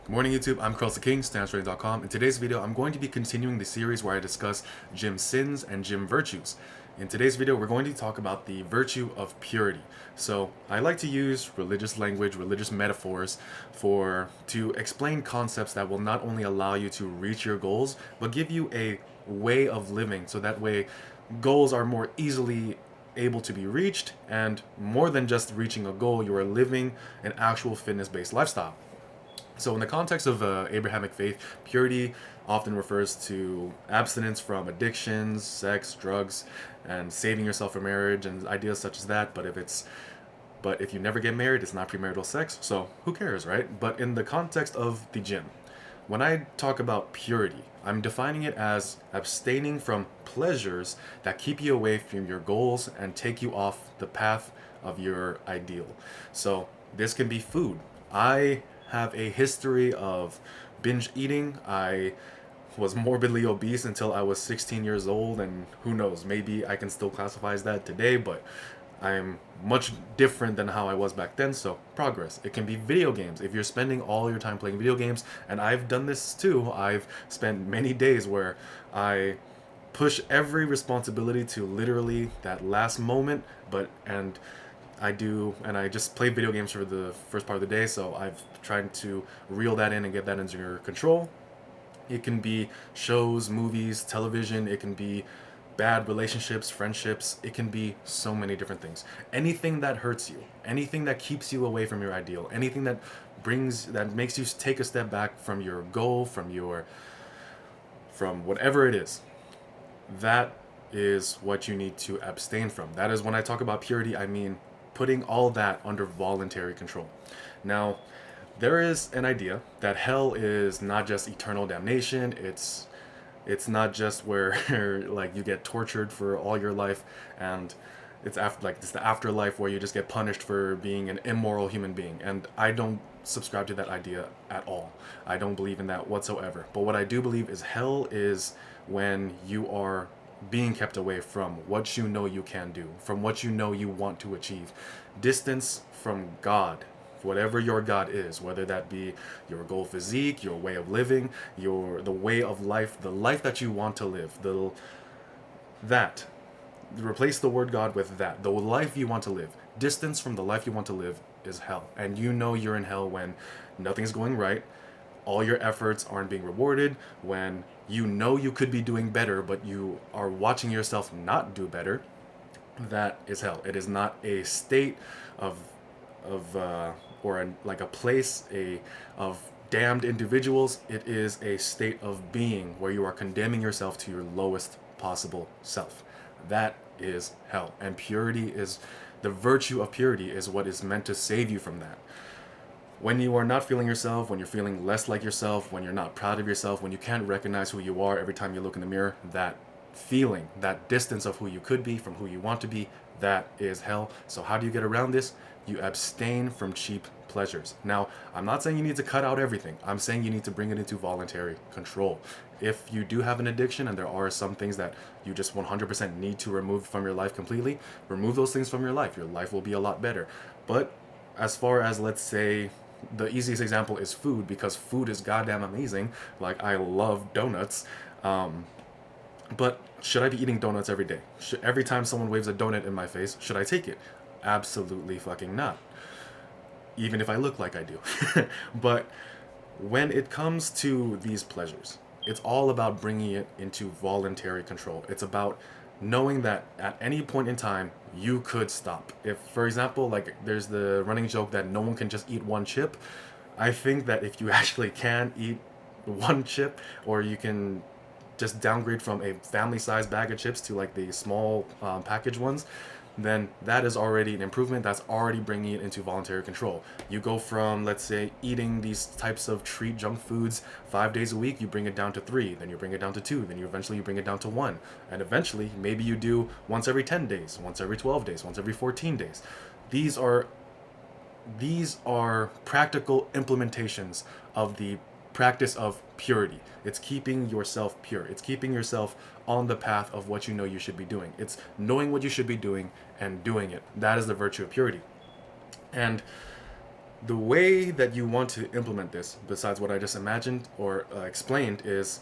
Good morning, YouTube. I'm Carlos the King, StanceRating.com. In today's video, I'm going to be continuing the series where I discuss gym sins and gym virtues. In today's video, we're going to talk about the virtue of purity. So, I like to use religious language, religious metaphors to explain concepts that will not only allow you to reach your goals, but give you a way of living. So that way, goals are more easily able to be reached, and more than just reaching a goal, you are living an actual fitness-based lifestyle. So, in the context of Abrahamic faith, purity often refers to abstinence from addictions, sex, drugs, and saving yourself for marriage and ideas such as that. But if you never get married, it's not premarital sex. So who cares, right? But in the context of the gym, when I talk about purity, I'm defining it as abstaining from pleasures that keep you away from your goals and take you off the path of your ideal. So this can be food. I have a history of binge eating. I was morbidly obese until I was 16 years old, and who knows, maybe I can still classify as that today, but I'm much different than how I was back then, so progress. It can be video games. If you're spending all your time playing video games, and I've done this too, I've spent many days where I push every responsibility to literally that last moment, and I just play video games for the first part of the day, so I've tried to reel that in and get that into your control. It can be shows, movies, television, it can be bad relationships, friendships, it can be so many different things. Anything that hurts you, anything that keeps you away from your ideal, anything that makes you take a step back from your goal, from whatever it is, that is what you need to abstain from. That is when I talk about purity, I mean putting all that under voluntary control. Now, there is an idea that hell is not just eternal damnation. It's not just where like you get tortured for all your life, and it's the afterlife where you just get punished for being an immoral human being. And I don't subscribe to that idea at all. I don't believe in that whatsoever. But what I do believe is hell is when you are being kept away from what you know you can do, from what you know you want to achieve. Distance from God, whatever your God is, whether that be your goal physique, your way of living, the way of life, the life that you want to live, that replace the word God with that, the life you want to live. Distance from the life you want to live is hell, and you know you're in hell when nothing's going right, all your efforts aren't being rewarded, when you know you could be doing better but you are watching yourself not do better. That is hell. It is not a state of like a place of damned individuals. It is a state of being where you are condemning yourself to your lowest possible self. That is hell. And the virtue of purity is what is meant to save you from that. When you are not feeling yourself, when you're feeling less like yourself, when you're not proud of yourself, when you can't recognize who you are every time you look in the mirror, that feeling, that distance of who you could be from who you want to be, that is hell. So how do you get around this? You abstain from cheap pleasures. Now, I'm not saying you need to cut out everything. I'm saying you need to bring it into voluntary control. If you do have an addiction and there are some things that you just 100% need to remove from your life completely, remove those things from your life. Your life will be a lot better. But as far as, let's say, the easiest example is food, because food is goddamn amazing. Like, I love donuts. But should I be eating donuts every day? Every time someone waves a donut in my face, should I take it? Absolutely fucking not. Even if I look like I do. But when it comes to these pleasures, it's all about bringing it into voluntary control. It's about knowing that at any point in time, you could stop. If, for example, like there's the running joke that no one can just eat one chip, I think that if you actually can eat one chip, or you can just downgrade from a family-sized bag of chips to like the small package ones, then that is already an improvement. That's already bringing it into voluntary control. You go from, let's say, eating these types of treat junk foods 5 days a week, you bring it down to 3, then you bring it down to 2, then you bring it down to 1, and eventually maybe you do once every 10 days, once every 12 days, once every 14 days. These are practical implementations of the practice of purity. It's keeping yourself pure. It's keeping yourself on the path of what you know you should be doing. It's knowing what you should be doing and doing it. That is the virtue of purity. And The way that you want to implement this, besides what I just imagined or explained, is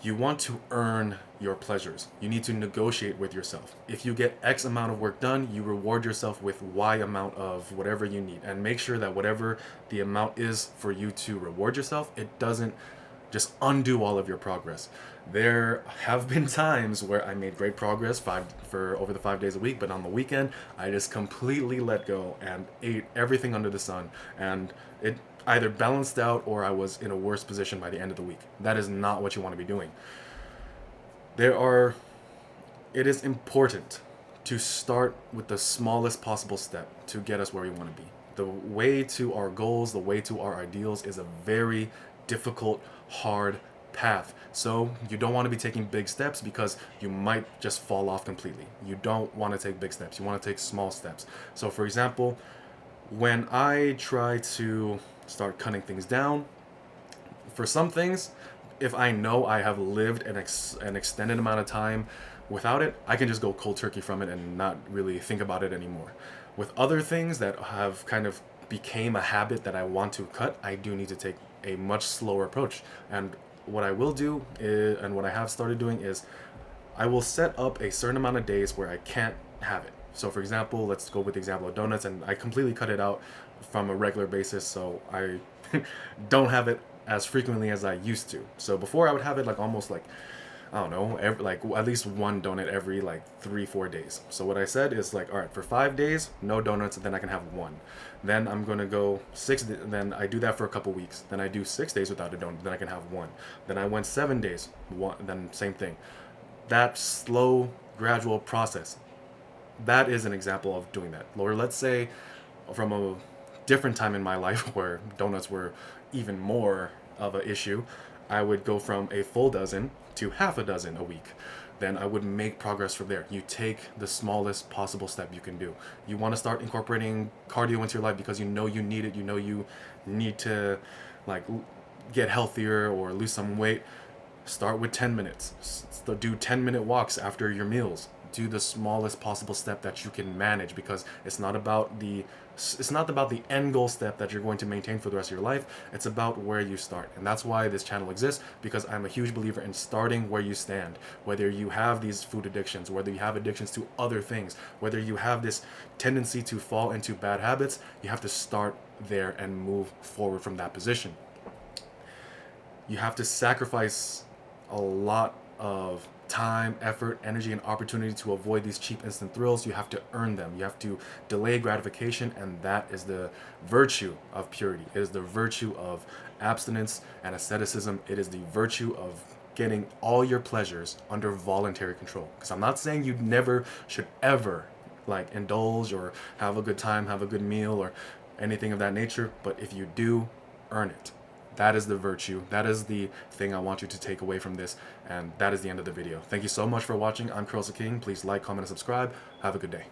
you want to earn your pleasures. You need to negotiate with yourself. If you get X amount of work done, you reward yourself with Y amount of whatever you need. And make sure that whatever the amount is for you to reward yourself, it doesn't just undo all of your progress. There have been times where I made great progress for over the 5 days a week, but on the weekend I just completely let go and ate everything under the sun, and it either balanced out or I was in a worse position by the end of the week. That is not what you want to be doing. There are it is important to start with the smallest possible step to get us where we want to be. The way to our goals, the way to our ideals is a very difficult, hard path. So you don't want to be taking big steps because you might just fall off completely. You don't want to take big steps. You want to take small steps. So for example, when I try to start cutting things down, for some things, if I know I have lived an extended amount of time without it, I can just go cold turkey from it and not really think about it anymore. With other things that have kind of became a habit that I want to cut, I do need to take a much slower approach. And what I will do is, and what I have started doing is, I will set up a certain amount of days where I can't have it. So for example, let's go with the example of donuts, and I completely cut it out from a regular basis, so I don't have it as frequently as I used to. So before I would have it like almost like, I don't know, like at least one donut every like 3-4 days. So what I said is like, all right, for 5 days, no donuts, then I can have one. Then I'm gonna go then I do that for a couple weeks. Then I do 6 days without a donut, then I can have one. Then I went 7 days, one, then same thing. That slow, gradual process, that is an example of doing that. Or let's say from a different time in my life where donuts were even more of an issue, I would go from a full dozen to half a dozen a week. Then I would make progress from there. You take the smallest possible step you can do. You want to start incorporating cardio into your life because you know you need it. You know you need to like get healthier or lose some weight. Start with 10 minutes. Do 10-minute walks after your meals. Do the smallest possible step that you can manage, because it's not about the end goal step that you're going to maintain for the rest of your life. It's about where you start. And that's why this channel exists, because I'm a huge believer in starting where you stand. Whether you have these food addictions, whether you have addictions to other things, whether you have this tendency to fall into bad habits, you have to start there and move forward from that position. You have to sacrifice a lot of time, effort, energy, and opportunity to avoid these cheap instant thrills. You have to earn them. You have to delay gratification, and that is the virtue of purity. It is the virtue of abstinence and asceticism. It is the virtue of getting all your pleasures under voluntary control. Because I'm not saying you never should ever like indulge or have a good time, have a good meal, or anything of that nature, but if you do, earn it. That is the virtue. That is the thing I want you to take away from this. And that is the end of the video. Thank you so much for watching. I'm Curls the King. Please like, comment, and subscribe. Have a good day.